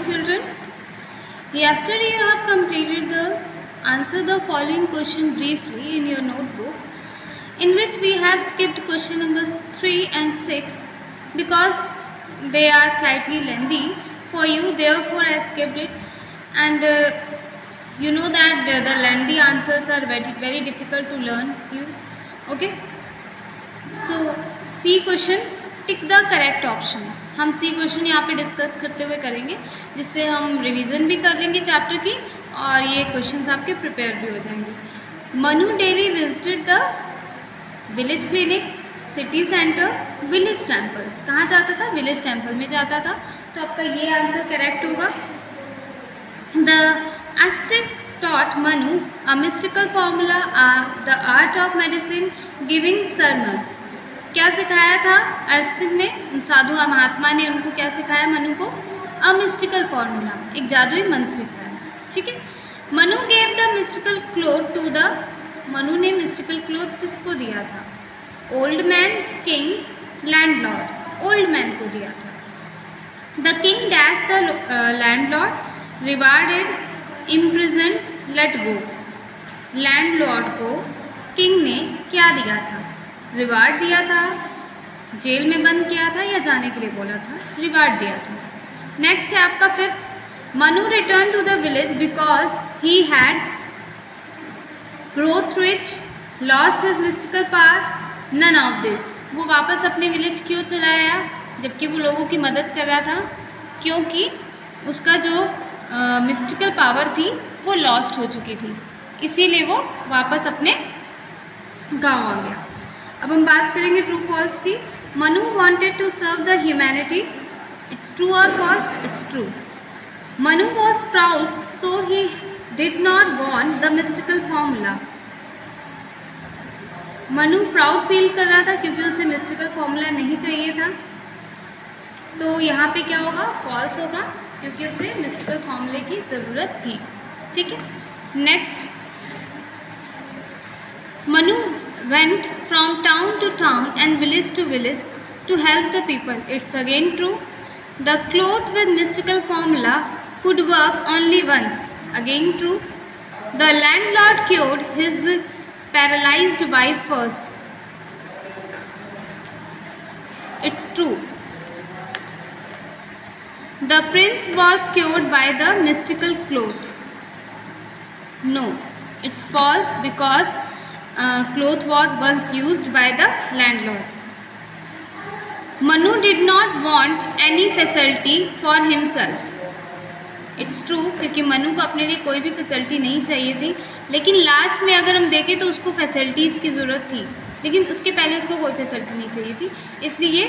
children. Yesterday you have completed the answer the following question briefly in your notebook, in which we have skipped question numbers 3 and 6 because they are slightly lengthy for you, therefore I skipped it. And you know that the lengthy answers are very difficult to learn you. Okay, so C question, tick the correct option. हम सी question यहाँ पे discuss करते हुए करेंगे, जिससे हम revision भी कर लेंगे चैप्टर की और ये क्वेश्चंस आपके प्रिपेयर भी हो जाएंगे. Manu daily visited the village clinic, city centre, village temple. कहाँ जाता था? विलेज टेम्पल में जाता था. तो आपका ये आंसर करेक्ट होगा. The asterisk taught Manu a mystical formula, the art of medicine, giving sermons. क्या सिखाया था एस्टेक ने? साधु महात्मा ने उनको क्या सिखाया मनु को? अ मिस्टिकल फॉर्मूला, एक जादुई मंत्र सिखाया. ठीक है. Manu gave the mystical cloth to the, Manu ने मिस्टिकल क्लोथ किसको दिया था? Old man, king, landlord. Old man को दिया था. The king dash the landlord, rewarded, imprison, let go. Landlord को किंग ने क्या दिया था? रिवार्ड दिया था, जेल में बंद किया था या जाने के लिए बोला था? रिवार्ड दिया था. नेक्स्ट है आपका fifth. Manu return to the village because he had growth rich, lost his mystical power, none of this. वो वापस अपने विलेज क्यों चला आया जबकि वो लोगों की मदद कर रहा था? क्योंकि उसका जो मिस्टिकल पावर थी वो लॉस्ट हो चुकी थी, इसीलिए वो वापस अपने गांव आ गया. अब हम बात करेंगे ट्रू फॉल्स की. Manu wanted to serve the humanity. It's true और false? It's true. Manu was proud so he did not want the mystical formula. Manu proud feel कर रहा था क्योंकि उसे मिस्टिकल फॉर्मूला नहीं चाहिए था. तो यहाँ पे क्या होगा? फॉल्स होगा, क्योंकि उसे मिस्टिकल फॉर्मूले की ज़रूरत थी. ठीक है. Next, Manu went from town to town and village to village to help the people. It's again true. The cloth with mystical formula could work only once. Again true. The landlord cured his paralyzed wife first. It's true. The prince was cured by the mystical cloth. No, it's false because cloth was once used by the landlord. Manu did not want any facility for himself. It's true, क्योंकि मनु को अपने लिए कोई भी facility नहीं चाहिए थी, लेकिन लास्ट में अगर हम देखें तो उसको फैसिलिटीज़ की ज़रूरत थी, लेकिन उसके पहले उसको कोई फैसिलिटी नहीं चाहिए थी, इसलिए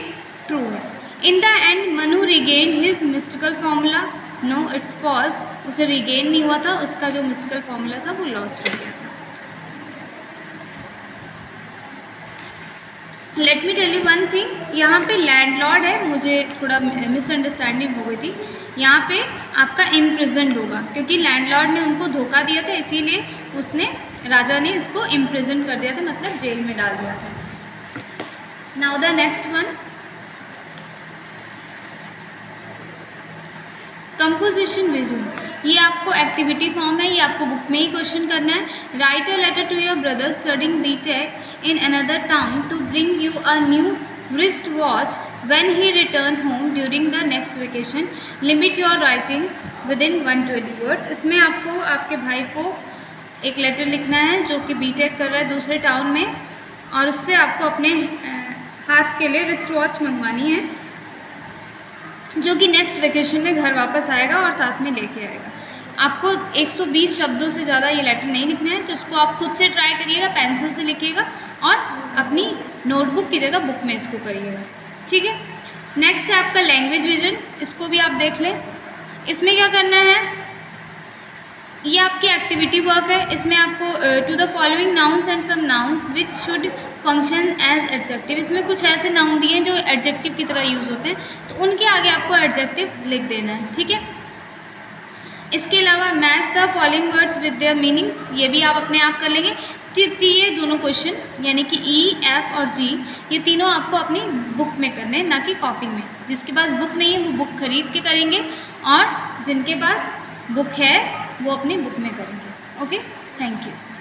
ट्रू है. In the end Manu regain his mystical formula. No, it's false. उसे रिगेन नहीं हुआ था, उसका जो मिस्टिकल फॉर्मूला था वो लॉस्ट हो गया था. Let me tell you one thing. यहाँ पे लैंडलॉर्ड है, मुझे थोड़ा मिसअंडरस्टैंडिंग हो गई थी. यहाँ पे आपका इम्प्रिजन्ड होगा, क्योंकि लैंडलॉर्ड ने उनको धोखा दिया था, इसीलिए उसने, राजा ने इसको इम्प्रिजन कर दिया था, मतलब जेल में डाल दिया था. Now the next one, composition vision. ये आपको एक्टिविटी फॉर्म है, ये आपको बुक में ही क्वेश्चन करना है. Write a letter to your brother studying BTech in another town to bring you a new wrist watch when he returned home during the next vacation. Limit your writing within 120 words. इसमें आपको आपके भाई को एक letter लिखना है जो कि बीटेक कर रहा है दूसरे टाउन में, और उससे आपको अपने हाथ के लिए रिस्ट वॉच मंगवानी है जो कि नेक्स्ट वेकेशन में घर वापस आएगा और साथ में लेके आएगा. आपको 120 शब्दों से ज़्यादा ये लेटर नहीं लिखना है, तो उसको आप खुद से ट्राई करिएगा, पेंसिल से लिखिएगा और अपनी नोटबुक की जगह बुक में इसको करिएगा. ठीक है. नेक्स्ट है आपका लैंग्वेज विजन. इसको भी आप देख लें. इसमें क्या करना है, ये आपकी एक्टिविटी वर्क है. इसमें आपको to the following nouns and some nouns which should function as adjective. इसमें कुछ ऐसे नाउन दिए हैं जो एडजेक्टिव की तरह यूज़ होते हैं, तो उनके आगे आपको एडजेक्टिव लिख देना है. ठीक है. इसके अलावा match the following words with their meanings, ये भी आप अपने आप कर लेंगे. ये दोनों क्वेश्चन यानी कि ई, एफ और जी, ये तीनों आपको अपनी बुक में करने हैं, ना कि कॉपी में. जिसके पास बुक नहीं है वो बुक खरीद के करेंगे और जिनके पास बुक है वो अपनी बुक में करेंगे। Okay, thank you.